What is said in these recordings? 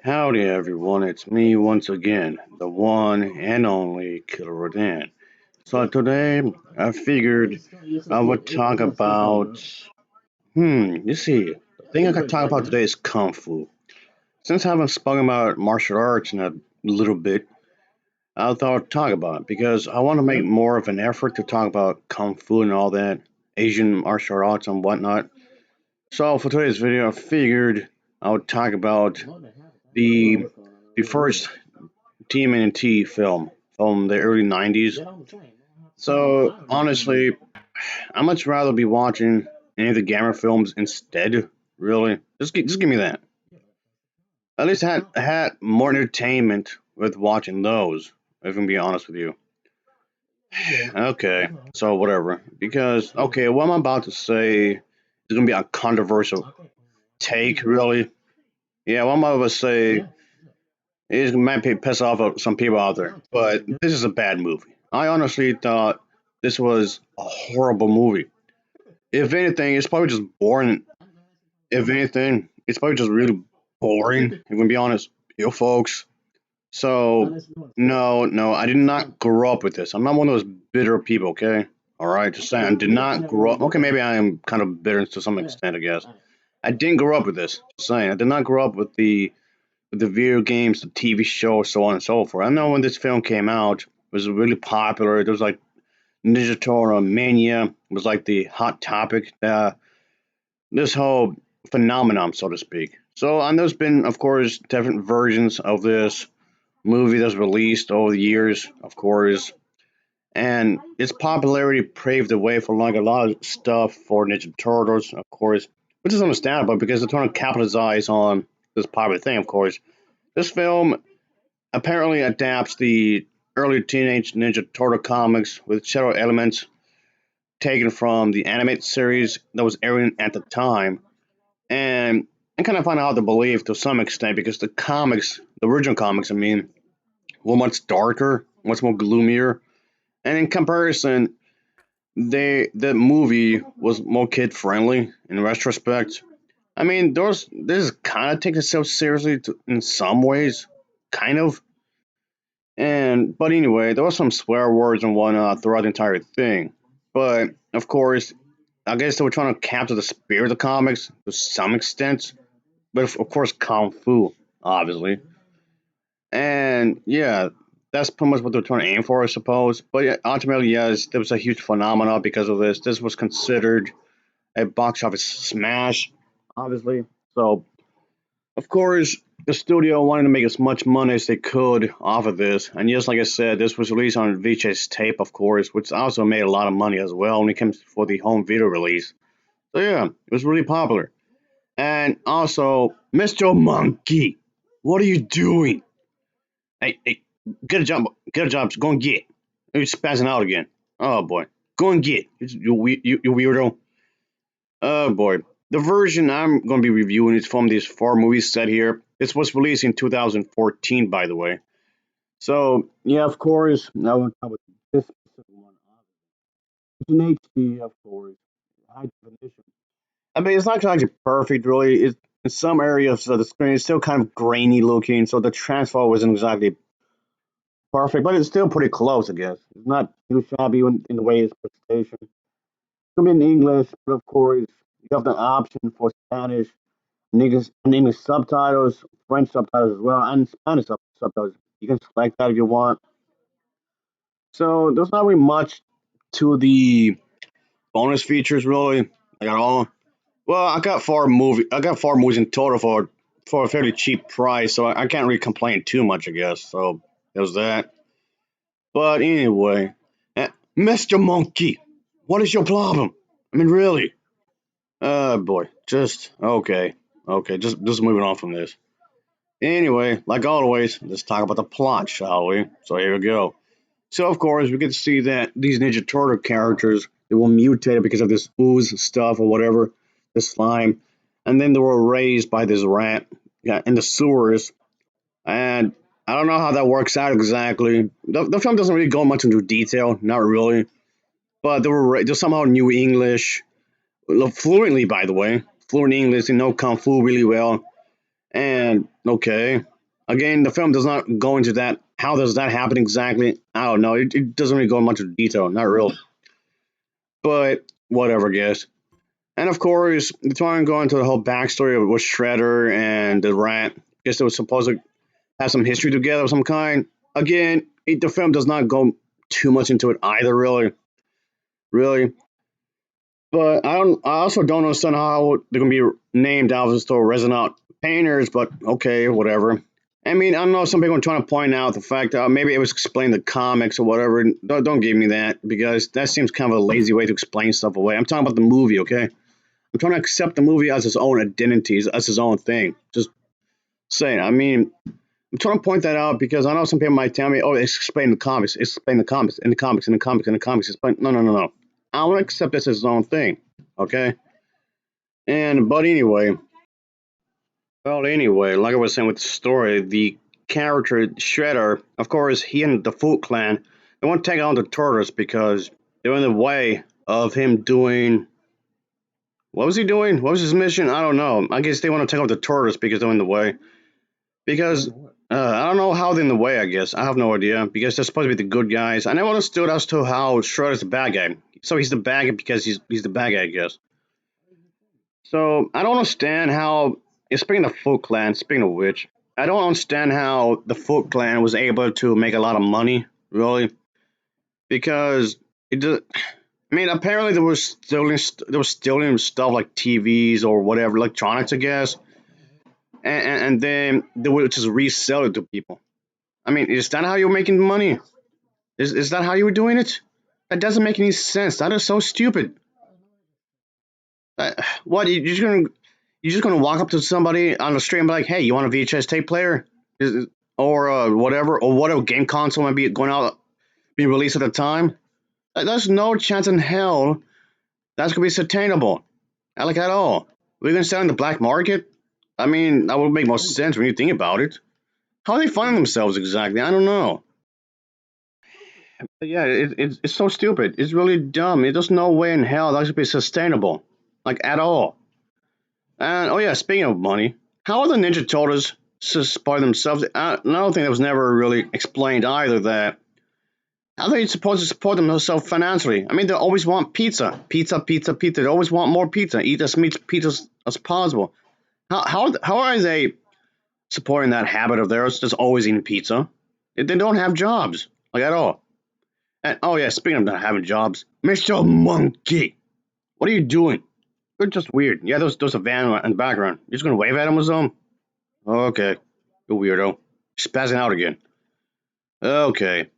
Howdy everyone, it's me once again, the one and only Killer Rodan. So today I figured I would talk about you see, the thing I could talk about today is Kung Fu. Since I haven't spoken about martial arts in a little bit, I thought I'd talk about it because I want to make more of an effort to talk about Kung Fu and all that, Asian martial arts and whatnot. So for today's video I figured I would talk about the the first TMNT film from the early 90s. So, honestly, I'd much rather be watching any of the Gamma films instead, really. Just give me that. At least I had more entertainment with watching those, if I'm gonna be honest with you. Okay, so whatever. Because, okay, what I'm about to say is gonna be a controversial take, really. Yeah, what I'm about to say it might piss off some people out there, but this is a bad movie. I honestly thought this was a horrible movie. If anything, it's probably just boring. If anything, it's probably just really boring. If I'm gonna be honest, you folks. So no, I did not grow up with this. I'm not one of those bitter people. Okay, all right, just saying, I did not grow up. Okay, maybe I am kind of bitter to some extent, I guess. I didn't grow up with this. Just saying, I did not grow up with the video games, the TV show, so on and so forth. I know when this film came out, it was really popular. There was like Ninja Turtle Mania was like the hot topic. This whole phenomenon, so to speak. So, and there's been, of course, different versions of this movie that's released over the years, of course, and its popularity paved the way for like a lot of stuff for Ninja Turtles, of course, which is understandable because they're trying to capitalize on this popular thing, of course. This film apparently adapts the early Teenage Ninja Turtle comics with several elements taken from the animated series that was airing at the time. And I kind of find out the belief to some extent because the comics, the original comics, I mean, were much darker, much more gloomier. And in comparison, the movie was more kid friendly in retrospect. I mean, this kind of takes itself seriously in some ways, kind of. And but anyway, there was some swear words and whatnot throughout the entire thing. But of course, I guess they were trying to capture the spirit of the comics to some extent. But of course, kung fu, obviously. And yeah, that's pretty much what they're trying to aim for, I suppose. But yeah, ultimately, yes, there was a huge phenomenon because of this. This was considered a box office smash, obviously. So of course, the studio wanted to make as much money as they could off of this, and just like I said, this was released on VHS tape, of course, which also made a lot of money as well when it comes for the home video release. So yeah, it was really popular. And also, Mr. Monkey, what are you doing? Hey, get a job, go and get. You're spazzing out again. Oh boy, go and get. You weirdo. Oh boy. The version I'm going to be reviewing is from this four movie set here. This was released in 2014, by the way. So, yeah, of course, now we'll talk about this specific one. It's an HD, of course, high definition. I mean, it's not actually perfect, really. It's, in some areas of the screen, it's still kind of grainy looking, so the transfer wasn't exactly perfect, but it's still pretty close, I guess. It's not too shabby in the way it's presentation. It's going to be in English, but of course, you have the option for Spanish and English subtitles, French subtitles as well, and Spanish subtitles. You can select that if you want. So there's not really much to the bonus features really, like at all. Well, I got four movies in total for a fairly cheap price, so I can't really complain too much, I guess. So there's that. But anyway, Mr. Monkey, what is your problem? I mean, really? Boy, just okay, just moving on from this. Anyway, like always, let's talk about the plot, shall we? So here we go. So of course we get to see that these Ninja Turtle characters they were mutated because of this ooze stuff or whatever, this slime, and then they were raised by this rat, yeah, in the sewers. And I don't know how that works out exactly. The film doesn't really go much into detail, not really. But they somehow knew English fluently, by the way, fluent English. They know kung fu really well. And okay, again, the film does not go into that. How does that happen exactly? I don't know. It doesn't really go in much detail, not really. But whatever, I guess. And of course, the time going into the whole backstory of with Shredder and the Rat. Guess they were supposed to have some history together of some kind. Again, the film does not go too much into it either, really. Really. But I also don't understand how they're gonna be named Alvin Store Resident Painters, but okay, whatever. I mean, I know some people are trying to point out the fact that maybe it was explained in the comics or whatever. Don't give me that because that seems kind of a lazy way to explain stuff away. I'm talking about the movie, okay? I'm trying to accept the movie as its own identity, as its own thing. Just saying. I mean, I'm trying to point that out because I know some people might tell me, "Oh, it's explained in the comics. It's explained in the comics, in the comics, in the comics, in the comics." No, no, no, no. I want to accept this as its own thing, okay? And but anyway, like I was saying with the story, the character Shredder, of course, he and the Foot Clan, they want to take on the Turtles because they're in the way of him doing. What was he doing? What was his mission? I don't know. I guess they want to take on the Turtles because they're in the way. Because I don't know how they're in the way. I guess I have no idea because they're supposed to be the good guys. I never understood as to how Shredder's the bad guy. So he's the bad guy because he's the bad guy, I guess. So I don't understand how. Speaking of Foot Clan, speaking of which, I don't understand how the Foot Clan was able to make a lot of money, really, because it. I mean, apparently they were stealing stuff like TVs or whatever electronics, I guess, and then they would just resell it to people. I mean, is that how you're making money? Is that how you were doing it? That doesn't make any sense. That is so stupid. What you just gonna walk up to somebody on the street and be like, "Hey, you want a VHS tape player?" Or whatever, or whatever game console might be going out, being released at the time. There's no chance in hell that's gonna be sustainable, like at all. We're gonna sell in the black market. I mean, that would make more sense when you think about it. How are they funding themselves exactly? I don't know. But yeah, it's so stupid. It's really dumb. There's no way in hell that should be sustainable, like at all. And oh yeah, speaking of money, how are the Ninja Turtles support themselves? Another thing that was never really explained either. That how are they supposed to support themselves financially? I mean, they always want pizza, pizza, pizza, pizza. They always want more pizza. Eat as much pizza as possible. How are they supporting that habit of theirs? Just always eating pizza. They don't have jobs like at all. And oh yeah, speaking of not having jobs, Mr. Monkey, what are you doing? You're just weird. Yeah, there's a van in the background. You're just gonna wave at him or something? Okay, you weirdo. Spazzing out again. Okay.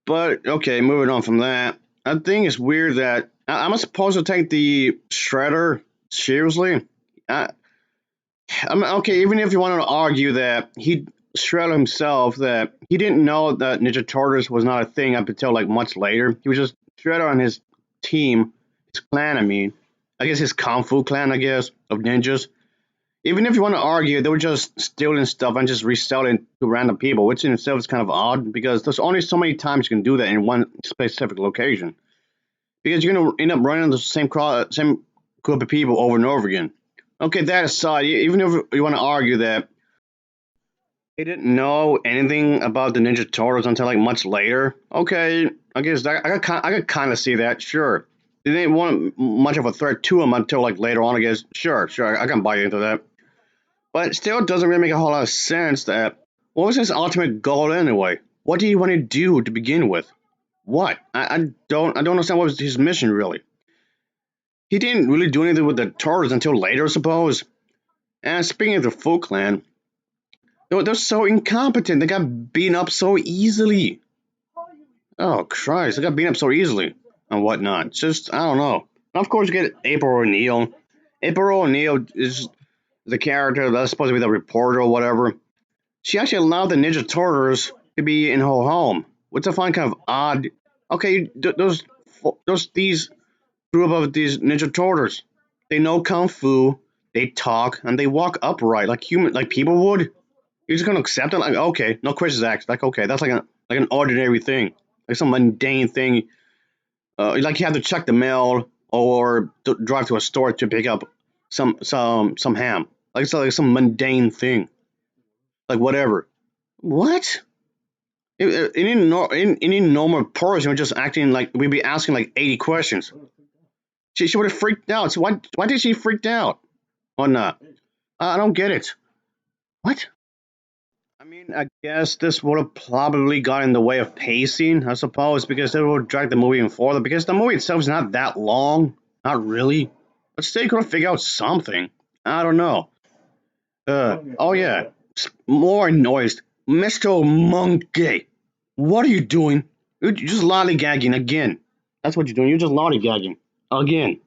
But, okay, moving on from that. I think it's weird that. Am I supposed to take the Shredder seriously? I, okay, even if you want to argue that he. Shredder himself, that he didn't know that Ninja Turtles was not a thing up until like much later. He was just Shredder and his team, his clan, I mean. I guess his Kung Fu clan, I guess, of ninjas. Even if you want to argue, they were just stealing stuff and just reselling to random people, which in itself is kind of odd because there's only so many times you can do that in one specific location. Because you're gonna end up running into the same group of people over and over again. Okay, that aside, even if you want to argue that they didn't know anything about the Ninja Turtles until like much later, okay, I guess I could kind of see that. Sure, they didn't want much of a threat to them until like later on. I guess sure, I can buy into that. But it still doesn't really make a whole lot of sense that what was his ultimate goal anyway? What did he want to do to begin with? What? I don't understand what was his mission really. He didn't really do anything with the Turtles until later, I suppose. And speaking of the Foot Clan, they're so incompetent. They got beaten up so easily. Oh Christ, they got beaten up so easily and whatnot. It's just I don't know. And of course, you get April O'Neil. April O'Neil is the character that's supposed to be the reporter or whatever. She actually allowed the Ninja Turtles to be in her home, which I find kind of odd. Okay, those these group of these Ninja Turtles, they know kung fu, they talk, and they walk upright like people would. You're just gonna accept it, like okay, no questions asked. Like okay, that's like an ordinary thing, like some mundane thing. Like you have to check the mail or drive to a store to pick up some ham. Like it's like some mundane thing, like whatever. What? Any normal person would just acting like we'd be asking like 80 questions. She would have freaked out. So why did she freak out or not? I don't get it. What? I mean, I guess this would have probably got in the way of pacing, I suppose, because it would drag the movie in further. Because the movie itself is not that long, not really. But still, you could have figured out something. I don't know. Oh yeah, more noise, Mr. Monkey. What are you doing? You're just lollygagging again. That's what you're doing. You're just lollygagging again.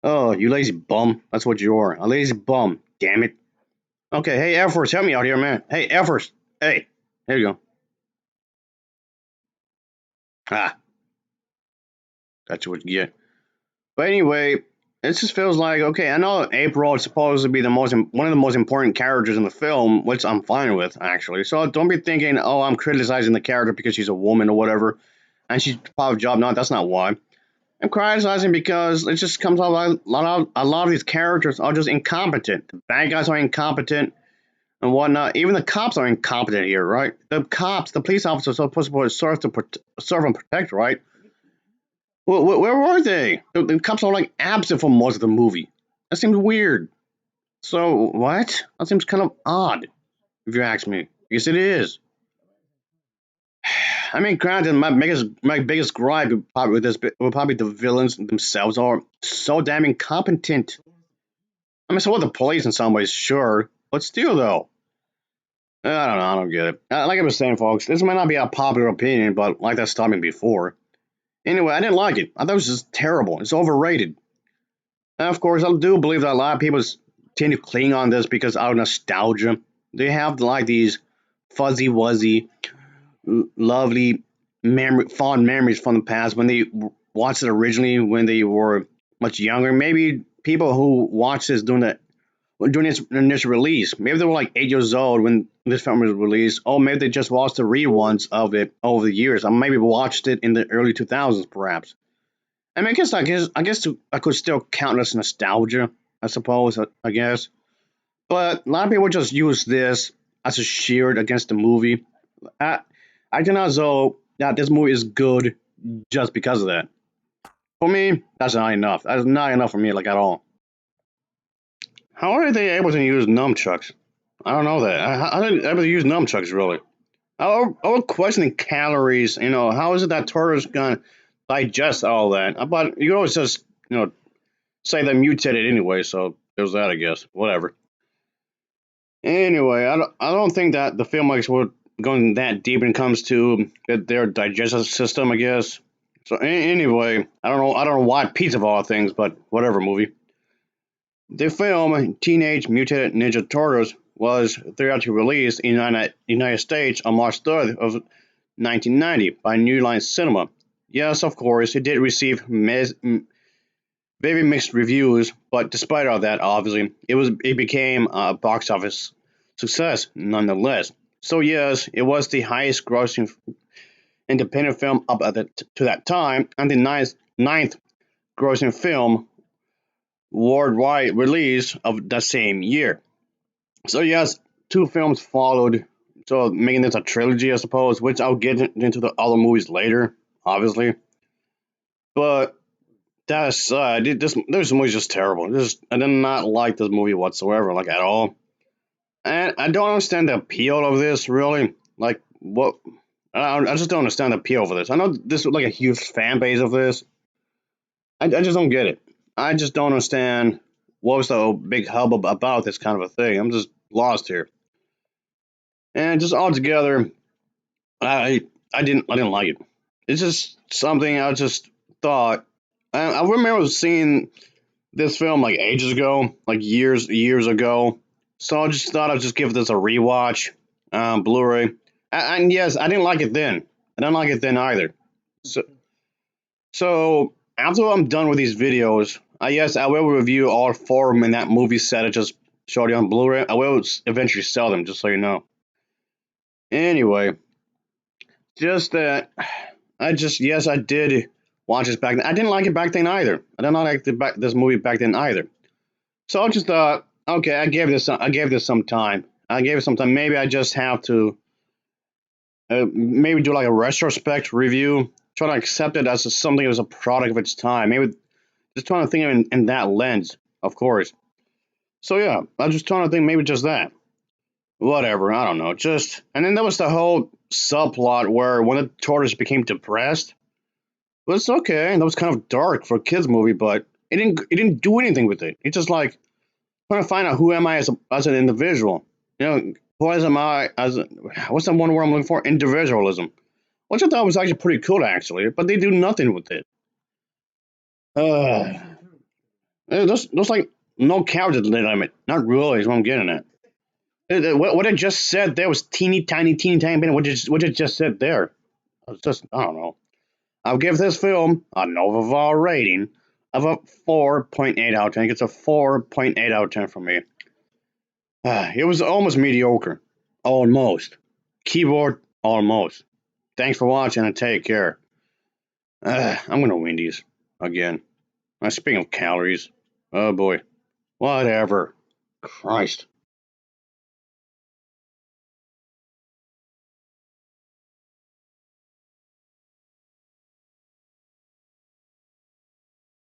Oh, you lazy bum. That's what you are. A lazy bum. Damn it. Okay, hey, Air Force, help me out here, man. Hey, Air Force. Hey, there you go. Ah, that's what you get. But anyway, it just feels like okay. I know April is supposed to be one of the most important characters in the film, which I'm fine with actually. So don't be thinking, oh, I'm criticizing the character because she's a woman or whatever, and she's part of the job. No, that's not why. I'm criticizing because it just comes out like a lot of these characters are just incompetent. The bad guys are incompetent and whatnot. Even the cops are incompetent here, right? The cops, the police officers are supposed to serve and protect, right? Where were they? The cops are like absent for most of the movie. That seems weird. So what? That seems kind of odd, if you ask me. Yes, it is. I mean, granted, my biggest gripe probably with this will probably the villains themselves are so damn incompetent. I mean, so what the police in some ways, sure, but still though, I don't know, I don't get it. Like I was saying, folks, this might not be a popular opinion, but like that stopped me before. Anyway, I didn't like it. I thought it was just terrible. It's overrated. And of course, I do believe that a lot of people tend to cling on this because out of nostalgia. They have like these fuzzy wuzzy, lovely fond memories from the past when they watched it originally when they were much younger. Maybe people who watched this during its initial release, maybe they were like 8 years old when this film was released. Or maybe they just watched the reruns of it over the years. Or maybe watched it in the early 2000s, perhaps. I mean, I guess I could still count as nostalgia. I suppose. I guess, but a lot of people just use this as a shield against the movie. I, I do not know that this movie is good just because of that. For me, that's not enough. That's not enough for me, like at all. How are they able to use nunchucks? I don't know that. How are they able to use nunchucks really? I would question calories. How is it that turtles gonna digest all that? But you can always just say they mutated anyway. So there's that, I guess. Whatever. Anyway, I don't think that the filmmakers were going that deep when it comes to their digestive system. I guess. So anyway, I don't know why pizza of all things, but whatever movie. The film Teenage Mutant Ninja Turtles was theatrically released in the United States on March 3rd of 1990 by New Line Cinema. Yes, of course, it did receive very mixed reviews, but despite all that, obviously, it became a box office success nonetheless. So yes, it was the highest grossing independent film up to that time, and the ninth grossing film worldwide release of the same year. So yes, two films followed, so making this a trilogy, I suppose, which I'll get into the other movies later, obviously. But that aside, this movie's just terrible. I did not like this movie whatsoever, like at all. And I don't understand the appeal of this, really. Like, what? I just don't understand the appeal of this. I know this is like a huge fan base of this. I just don't get it. I just don't understand what was the big hubbub about this kind of a thing. I'm just lost here. And just altogether, I I didn't like it. It's just something I just thought. I remember seeing this film like ages ago, like years ago. So I just thought I'd just give this a rewatch, Blu-ray. And yes, I didn't like it then. I didn't like it then either. So so after I'm done with these videos, yes, I will review all four of them in that movie set I just showed you on Blu-ray. I will eventually sell them, just so you know. Anyway, just that yes, I did watch this back then. I didn't like it back then either. I did not like this movie back then either. So I just thought Okay, I gave this some time. I gave it some time. Maybe I just have to maybe do like a retrospect review. Try to accept it as something as a product of its time. Maybe just trying to think of it in that lens, of course. So yeah, I was just trying to think maybe just that. Whatever, I don't know. Just and then there was the whole subplot where one of the tortoises became depressed. But it's okay. That was kind of dark for a kids movie, but it didn't do anything with it. It's just like trying to find out who am I as an individual. You know, who am I as what's that one word I'm looking for? Individualism. Which I thought was actually pretty cool actually, but they do nothing with it. Uh there's like no character limit. Not really is what I'm getting at. What it just said there was teeny tiny bit. What it just said there. It's just I don't know. I'll give this film a Nova rating of a 4.8 out of 10. It's a 4.8 out of 10 for me. It was almost mediocre. Almost. Keyboard, almost. Thanks for watching and take care. I'm gonna win these again. Speaking of calories, oh boy. Whatever. Christ.